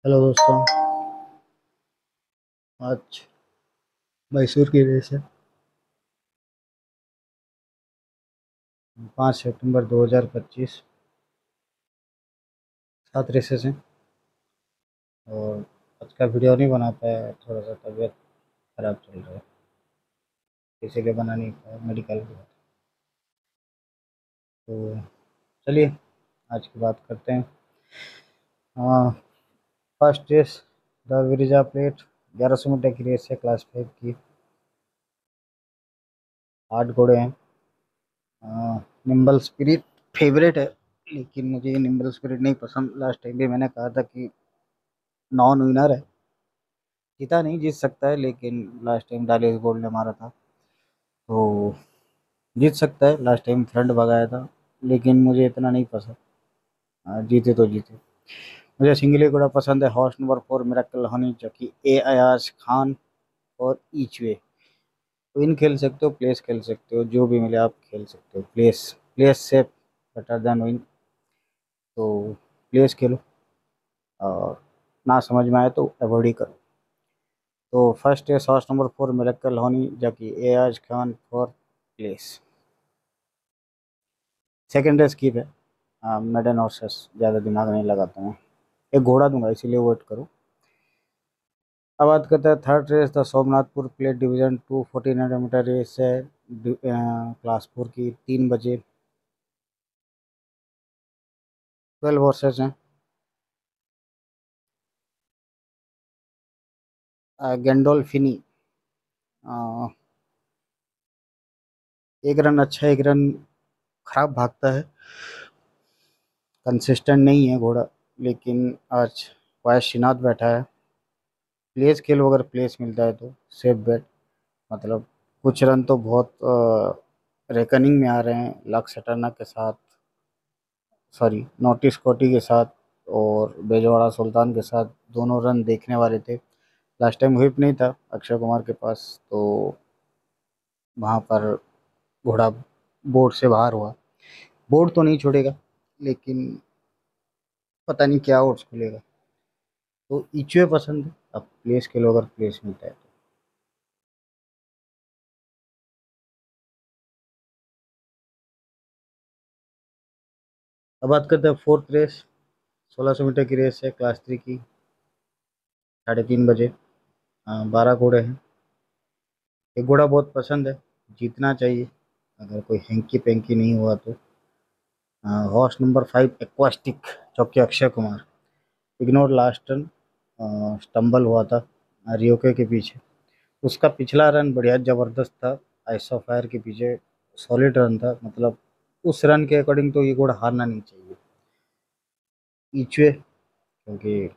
Hello दोस्तों। आज मैसूर की रेस है। 5 सितंबर 2025। 7 रेसेस हैं और आज का वीडियो नहीं बना पाया, थोड़ा सा तबीयत खराब चल रहा है, इसीलिए बना नहीं पाया, मेडिकल की बात। तो चलिए आज की बात करते हैं। हाँ, first race the Viraja plate. 1100 meter की रेस है, क्लास 5 की। 8 घोड़े हैं। निम्बल स्पिरिट फेवरेट है, लेकिन मुझे निम्बल स्पिरिट नहीं पसंद। लास्ट टाइम भी मैंने कहा था कि नॉन विनर है, जीता नहीं, जीत सकता है, लेकिन लास्ट टाइम डालिस गोल्ड ने मारा था तो जीत सकता है। लास्ट टाइम फ्रंट भगाया था, लेकिन मुझे इतना नहीं पसंद। जीते तो जीते। मुझे सिंगली घोड़ा पसंद है, हॉर्स नंबर 4 मिरेकल हनी, जो कि ए अयाज खान और ईच वे। विन खेल सकते हो, प्लेस खेल सकते हो, जो भी मिले आप खेल सकते हो। प्लेस प्लेस से बेटर देन विन, तो प्लेस खेलो और ना समझ में आए तो अवॉइड ही करो। तो फर्स्ट है हॉर्स नंबर 4 मिरेकल हनी, जो कि A Ayaz Khan for place. Second race skip है। मेडन हॉर्सेस ज़्यादा दिमाग नहीं लगाता मैं। एक घोड़ा दूंगा, इसीलिए वेट करो। अब बात करते हैं third race the Somnathpur plate division 2 1400 meter race है। क्लास 4 की, 3 बजे। 12 हॉर्सेस हैं। गेंडोल्फिनी। अ, एक रन अच्छा, एक रन खराब भागता है, कंसिस्टेंट नहीं है घोड़ा। लेकिन आज वाय श्रीनाथ बैठा है। प्लेस खेलो, अगर प्लेस मिलता है तो सेफ बेट। मतलब कुछ रन तो बहुत रेकनिंग में आ रहे हैं, लक्स सटरना के साथ, सॉरी नोटिस कोटी के साथ और बेजवाड़ा सुल्तान के साथ। दोनों रन देखने वाले थे। लास्ट टाइम व्हिप नहीं था अक्षय कुमार के पास, तो वहाँ पर घोड़ा बोर्ड से बाहर हुआ। बोर्ड तो नहीं छोड़ेगा, लेकिन पता नहीं क्या ओट्स खुलेगा। तो इचुए पसंद है। अब प्लेस के लो, अगर प्लेस मिलता है तो। अब बात करते हैं फोर्थ रेस। 1600 मीटर की रेस है, क्लास 3 की। 3:30 बजे। 12 घोड़े हैं। एक घोड़ा बहुत पसंद है, जीतना चाहिए अगर कोई हैंकी पैंकी नहीं हुआ तो। हॉर्स नंबर 5 एक्वास्टिक, जो कि Akshay Kumar. Ignore last run, stumble हुआ था रियोके के पीछे। उसका पिछला रन बढ़िया ज़बरदस्त था, आइस ऑफ फायर के पीछे। सॉलिड रन था, मतलब उस रन के अकॉर्डिंग तो ये घोड़ा हारना नहीं चाहिए। ईचवे, क्योंकि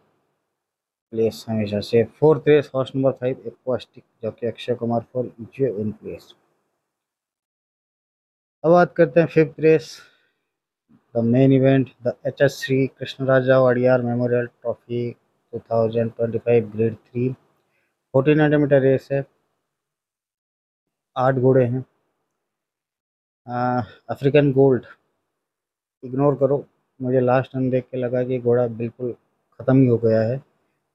प्लेस हमेशा से। Fourth race horse number 5 Aquastic, जो कि Akshay Kumar for each way in place. अब बात करते हैं fifth race the main event the H S Shri Krishnaraja Wadiyar memorial trophy 2025 grade 3। 1400 meter race है। 8 घोड़े हैं। अफ्रीकन गोल्ड इग्नोर करो। मुझे लास्ट रन देख के लगा कि घोड़ा बिल्कुल ख़त्म ही हो गया है।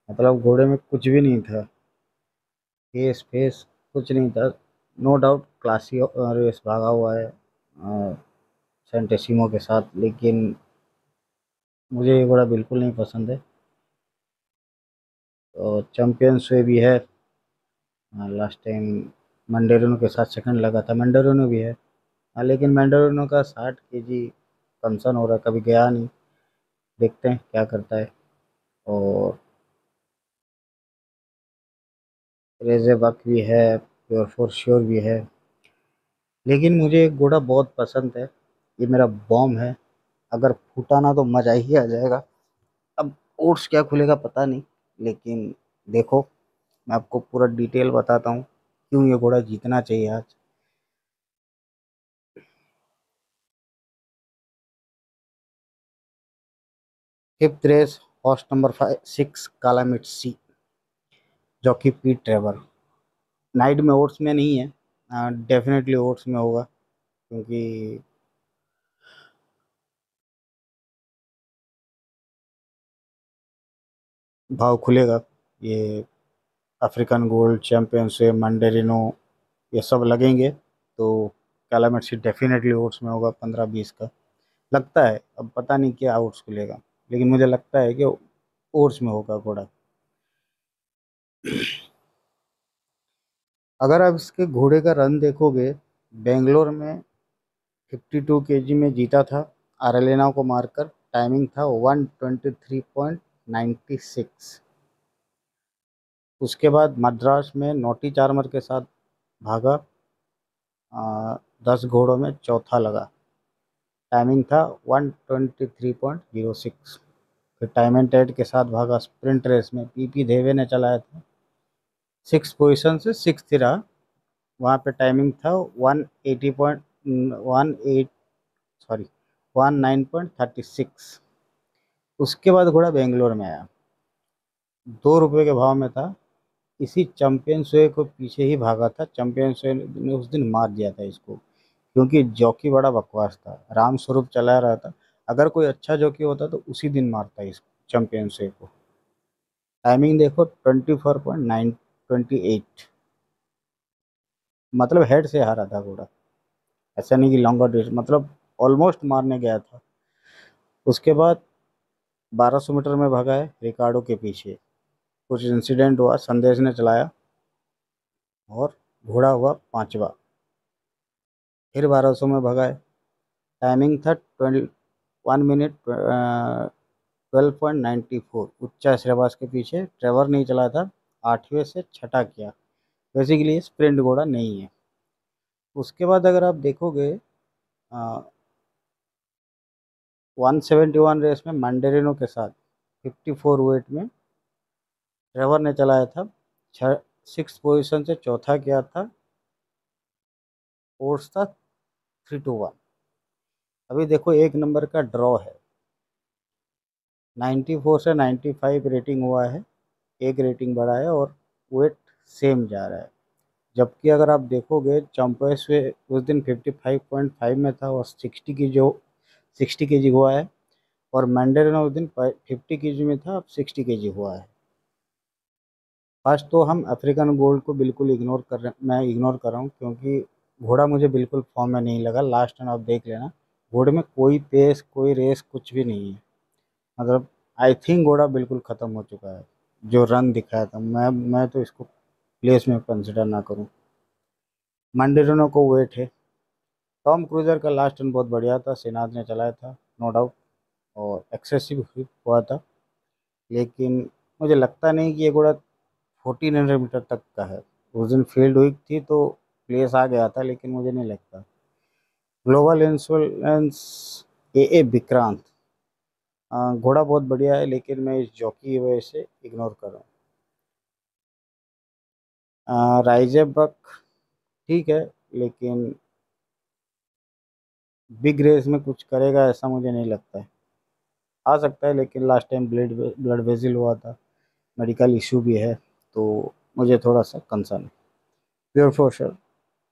मतलब घोड़े में कुछ भी नहीं था, फेस फेस कुछ नहीं था। नो डाउट क्लासी रेस भागा हुआ है सेंटेसिमो के साथ, लेकिन मुझे ये घोड़ा बिल्कुल नहीं पसंद है। तो चैंपियंस वे भी है। लास्ट टाइम मंडेरोनो के साथ सेकंड लगा था, मंडेरोनो भी है। हाँ, लेकिन मंडेरोनो का 60 kg कंसर्न हो रहा है, कभी गया नहीं। देखते हैं क्या करता है। और रेजे बक भी है, प्योर फॉर श्योर भी है। लेकिन मुझे एक घोड़ा बहुत पसंद है, ये मेरा बॉम है। अगर फूटा ना तो मज़ा ही आ जाएगा। अब ओट्स क्या खुलेगा पता नहीं, लेकिन देखो, मैं आपको पूरा डिटेल बताता हूँ क्यों ये घोड़ा जीतना चाहिए आज। फिफ्थ रेस हॉर्स नंबर 6 काला मिट्सी, जो कि पीट ट्रेवर। नाइट में ओट्स में नहीं है, डेफिनेटली ओट्स में होगा, क्योंकि भाव खुलेगा। ये अफ्रीकन गोल्ड, चैंपियनशिप, मंडेरिनो, ये सब लगेंगे तो कैलामिड सीड डेफिनेटली ओट्स में होगा 15-20 का। लगता है, अब पता नहीं क्या ओट्स खुलेगा, लेकिन मुझे लगता है कि ओट्स में होगा घोड़ा। अगर आप इसके घोड़े का रन देखोगे, बेंगलोर में 52 केजी में जीता था आरेलिना को मारकर। टाइमिंग था 123.96। उसके बाद मद्रास में नोटी चार्मर के साथ भागा, 10 घोड़ों में चौथा लगा। टाइमिंग था 123.06। फिर टाइम एंड टेड के साथ भागा स्प्रिंट रेस में, पीपी देवे ने चलाया था। 6 पोजीशन से 6th रहा। वहाँ पे टाइमिंग था 180.18, सॉरी 19.36। उसके बाद घोड़ा बेंगलोर में आया, 2 रुपये के भाव में था। इसी चैंपियन शे को पीछे ही भागा था। चैंपियन शे ने उस दिन मार दिया था इसको, क्योंकि जॉकी बड़ा बकवास था, राम स्वरूप चला रहा था। अगर कोई अच्छा जॉकी होता तो उसी दिन मारता इसको, चैंपियन शे को। टाइमिंग देखो 24.928, मतलब हेड से हारा था घोड़ा। ऐसा नहीं कि लॉन्गर रेस, मतलब ऑलमोस्ट मारने गया था। उसके बाद 1200 मीटर में भगा है रिकार्डो के पीछे। कुछ इंसिडेंट हुआ, संदेश ने चलाया और घोड़ा हुआ 5वां। फिर 1200 में भगा है। टाइमिंग था 1 मिनट 12.94। उच्चा श्रेवास के पीछे ट्रेवर नहीं चला था, 8वें से छठा किया। बेसिकली स्प्रिंट घोड़ा नहीं है। उसके बाद अगर आप देखोगे 171 रेस में मंडेरिनो के साथ 54 वेट में ट्रेवर ने चलाया था। 6 पोजीशन से चौथा किया था। ओट्स था 3-1। अभी देखो 1 नंबर का ड्रॉ है, 94 से 95 रेटिंग हुआ है, एक रेटिंग बढ़ा है और वेट सेम जा रहा है। जबकि अगर आप देखोगे चंपेस में उस दिन 55.5 में था और 60 केजी हुआ है। और मैंडेरनो उस दिन 50 केजी में था, अब 60 केजी हुआ है। फर्स्ट तो हम अफ्रीकन गोल्ड को बिल्कुल इग्नोर कर रहे, मैं इग्नोर कर रहा हूँ, क्योंकि घोड़ा मुझे बिल्कुल फॉर्म में नहीं लगा। लास्ट टाइम आप देख लेना, घोड़े में कोई पेस, कोई रेस, कुछ भी नहीं है। मतलब आई थिंक घोड़ा बिल्कुल ख़त्म हो चुका है। जो रन दिखाया था, मैं तो इसको प्लेस में कंसिडर ना करूँ। मैंडेरनो को वेट है। टॉम क्रूजर का लास्ट रन बहुत बढ़िया था, सिनाज ने चलाया था, नो डाउट, और एक्सेसिव हुआ था। लेकिन मुझे लगता नहीं कि ये घोड़ा 1400 मीटर तक का है। उस दिन फील्ड वीक थी तो प्लेस आ गया था, लेकिन मुझे नहीं लगता। ग्लोबल इंश्योरेंस, ए विक्रांत, घोड़ा बहुत बढ़िया है, लेकिन मैं इस जॉकी की वजह से इग्नोर कर रहा हूँ। राइजे बक ठीक है, लेकिन बिग रेस में कुछ करेगा ऐसा मुझे नहीं लगता है। आ सकता है, लेकिन लास्ट टाइम ब्लड वेजिल हुआ था, मेडिकल इशू भी है, तो मुझे थोड़ा सा कंसर्न है। प्योर फोर्शर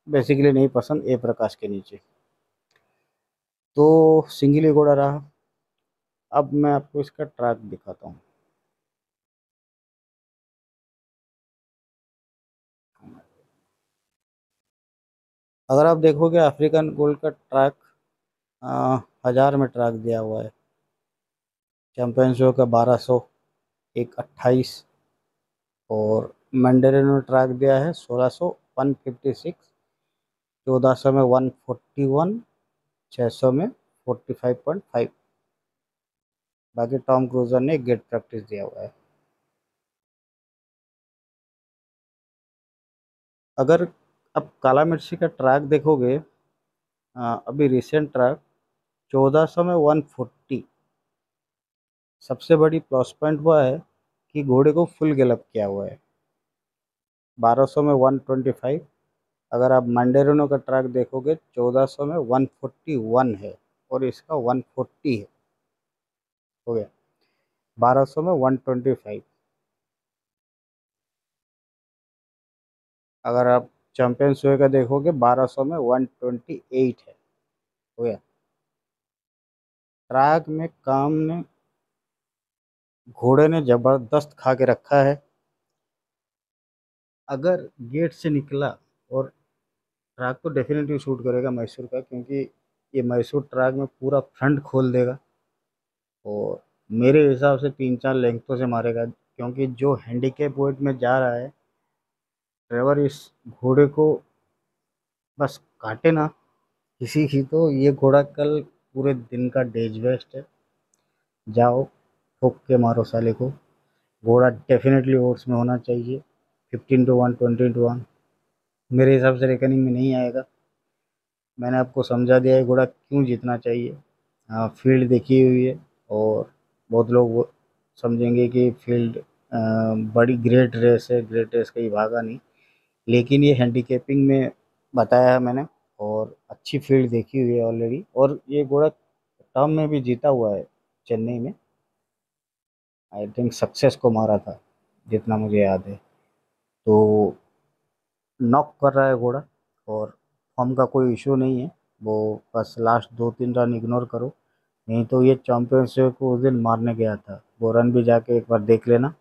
बेसिकली नहीं पसंद, ए प्रकाश के नीचे। तो सिंगल ही घोड़ा रहा। अब मैं आपको इसका ट्रैक दिखाता हूँ। अगर आप देखोगे अफ्रीकन गोल्ड का ट्रैक 1000 में ट्रैक दिया हुआ है। चैंपियनशिप का 1200, एक 28, और मैंडेरिनो ट्रैक दिया है 1600, 156, 1400 में 141, 600 में 45.5। बाकी टॉम क्रूजर ने गेट प्रैक्टिस दिया हुआ है। अगर आप काला मिर्ची का ट्रैक देखोगे, अभी रिसेंट ट्रैक 1400 में 140। सबसे बड़ी प्लस पॉइंट हुआ है कि घोड़े को फुल गैलप किया हुआ है। 1200 में 125। अगर आप मंडेरिनो का ट्रैक देखोगे 1400 में 141 है, और इसका 140 है, हो गया 1200 में 125। अगर आप चैंपियंस वे का देखोगे 1200 में 128 है, हो गया। ट्रैक में काम ने घोड़े ने जबरदस्त खा के रखा है। अगर गेट से निकला और ट्रैक तो डेफिनेटली शूट करेगा मैसूर का, क्योंकि ये मैसूर ट्रैक में पूरा फ्रंट खोल देगा। और मेरे हिसाब से 3-4 लेंथों से मारेगा, क्योंकि जो हैंडीकैप वेट में जा रहा है ट्रेवर, इस घोड़े को बस काटे ना किसी की, तो ये घोड़ा कल पूरे दिन का डेज वेस्ट है। जाओ ठोक के मारो साले को। घोड़ा डेफिनेटली ओट्स में होना चाहिए। 15-1, 20-1 मेरे हिसाब से रेकनिंग में नहीं आएगा। मैंने आपको समझा दिया है घोड़ा क्यों जीतना चाहिए। हाँ, फील्ड देखी हुई है। और बहुत लोग वो समझेंगे कि फील्ड बड़ी ग्रेट रेस है, ग्रेट रेस कहीं भागा नहीं, लेकिन ये हैंडीकैपिंग में बताया है मैंने। और अच्छी फील्ड देखी हुई है ऑलरेडी, और ये घोड़ा टर्म में भी जीता हुआ है चेन्नई में। आई थिंक सक्सेस को मारा था, जितना मुझे याद है। तो नॉक कर रहा है घोड़ा, और फॉर्म का कोई इशू नहीं है। वो बस लास्ट 2-3 रन इग्नोर करो, नहीं तो ये चैंपियनशिप को उस दिन मारने गया था। वो रन भी जाके एक बार देख लेना।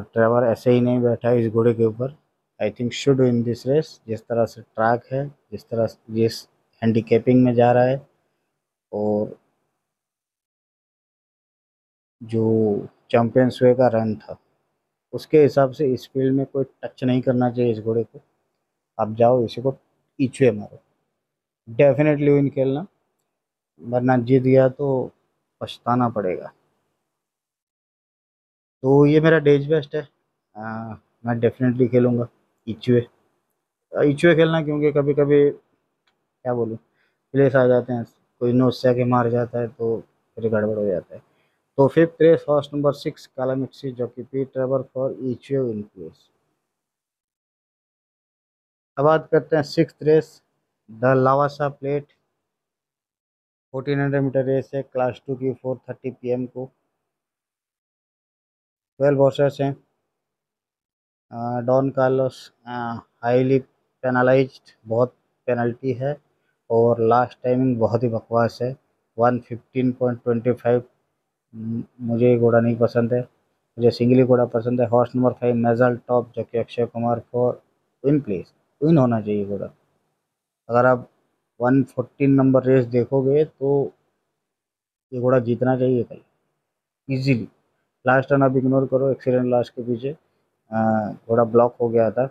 ट्रेवर ऐसे ही नहीं बैठा है इस घोड़े के ऊपर। I think should win this race. जिस तरह से ट्रैक है, जिस तरह जिस हैंडीकैपिंग में जा रहा है, और जो चैंपियंस वे का रन था, उसके हिसाब से इस फील्ड में कोई टच नहीं करना चाहिए इस घोड़े को। आप जाओ इसी को इचुए मारो, डेफिनेटली विन खेलना, वरना जीत गया तो पछताना पड़ेगा। तो ये मेरा डेज बेस्ट है। मैं डेफिनेटली खेलूंगा इचुए। इचुए खेलना, क्योंकि कभी कभी क्या बोलूँ, प्लेस आ जाते हैं, कोई नोच से आके मार जाता है तो फिर गड़बड़ हो जाता है। तो फिफ्थ रेस हॉर्स नंबर 6 कालामिक्सी jockey P Trevor for each way in place. अब बात करते हैं six race, the Lavasa plate. 1400 meter race है, क्लास 2 की, 4:30 PM को। 12 हॉर्सेस हैं। डॉन कार्लोस हाईली पेनलाइज्ड, बहुत पेनल्टी है। और लास्ट टाइमिंग बहुत ही बकवास है, 1:15.25। मुझे ये घोड़ा नहीं पसंद है, मुझे सिंगली घोड़ा पसंद है। हॉर्स नंबर 5 नेजल टॉप, जो कि Akshay Kumar for win place. Win होना चाहिए घोड़ा। अगर आप 114 नंबर रेस देखोगे तो ये घोड़ा जीतना चाहिए कल इजीली। लास्ट रन आप इग्नोर करो, एक्सीडेंट लास्ट के पीछे घोड़ा ब्लॉक हो गया था।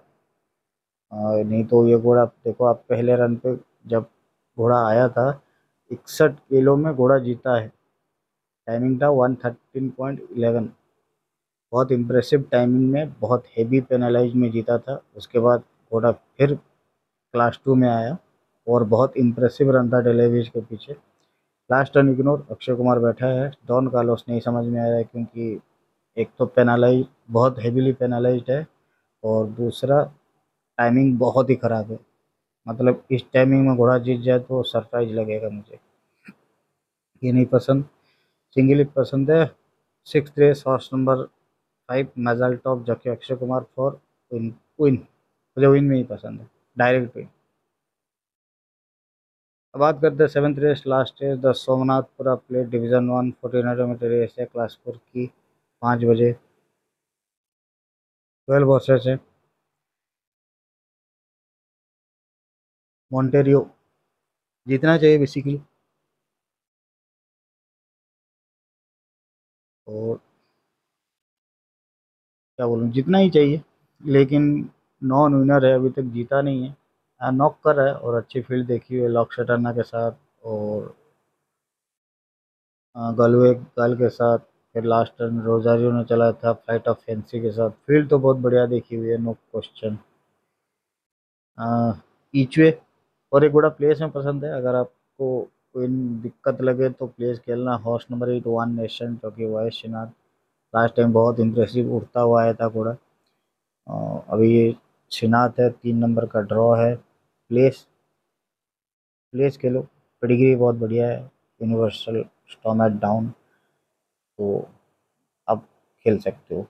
नहीं तो ये घोड़ा देखो, आप पहले रन पे जब घोड़ा आया था, 61 किलो में घोड़ा जीता है। टाइमिंग था 1:13.11। बहुत इम्प्रेसिव टाइमिंग में, बहुत हेवी पेनलाइज में जीता था। उसके बाद घोड़ा फिर क्लास 2 में आया, और बहुत इम्प्रेसिव रन था डेलेविज के पीछे। Last run ignore, Akshay Kumar बैठा है। डॉन कार्लोस नहीं समझ में आ रहा है, क्योंकि एक तो पेनालाइज, बहुत हेवीली पेनालाइज्ड है, और दूसरा टाइमिंग बहुत ही ख़राब है। मतलब इस टाइमिंग में घोड़ा जीत जाए तो सरप्राइज लगेगा मुझे। ये नहीं पसंद, सिंगली पसंद है। सिक्स रेस हॉर्स नंबर 5 मेजल टॉप, जबकि Akshay Kumar for win. Win मुझे विन में ही पसंद है, डायरेक्ट विन। अब बात करते हैं seventh race, last race, the Somnathpura plate division 1। 1400 meter race है, क्लास 4 की, 5 बजे। 12 वर्सेस है। मॉन्टेरियो जीतना चाहिए बेसिकली, और क्या बोलूँ, जीतना ही चाहिए, लेकिन नॉन विनर है, अभी तक जीता नहीं है। नॉक कर रहा है, और अच्छी फील्ड देखी हुई है लॉक शटरना के साथ, और गलवे गल के साथ। फिर लास्ट रन रोजारियो ने चला था फ्लाइट ऑफ फैंसी के साथ। फील्ड तो बहुत बढ़िया देखी हुई है, नो क्वेश्चन। ईचवे और एक बड़ा प्लेस में पसंद है। अगर आपको कोई दिक्कत लगे तो प्लेस खेलना हॉर्स नंबर 8 वन नेशन, जो कि वाइस शिनार। लास्ट टाइम बहुत इंप्रेसिव उड़ता हुआ आया था घोड़ा। अभी ये शिनाथ है, 3 नंबर का ड्रॉ है। प्लेस प्लेस खेलो, पेडिग्री बहुत बढ़िया है। यूनिवर्सल स्टॉमेट डाउन, तो आप खेल सकते हो।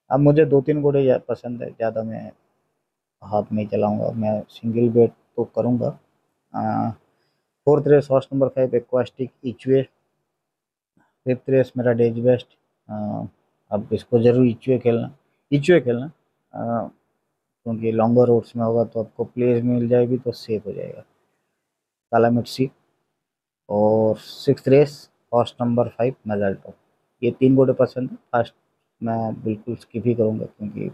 अब मुझे 2-3 घोड़े पसंद है, ज़्यादा मैं हाथ नहीं चलाऊंगा, मैं सिंगल बेट तो करूंगा। Fourth race horse number 5 Aquastic each way. Fifth race मेरा डेज बेस्ट, अब इसको ज़रूर इचुए खेलना क्योंकि लॉन्गर रोड्स में होगा तो आपको प्लेस मिल जाएगी तो सेफ हो जाएगा। काला मिर्ची और सिक्स रेस, फास्ट नंबर 5 मेजाल्टो, ये 3 घोड़े पसंद है। फास्ट मैं बिल्कुल स्किप ही करूँगा क्योंकि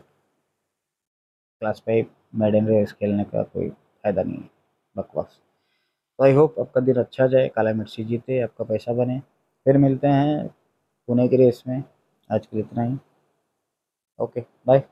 क्लास 5 मेडन रेस खेलने का कोई फ़ायदा नहीं है, बकवास। तो आई होप आपका दिन अच्छा जाए, काला मिर्ची जीते, आपका पैसा बने। फिर मिलते हैं पुणे की रेस में। आज के लिए इतना ही। Okay bye.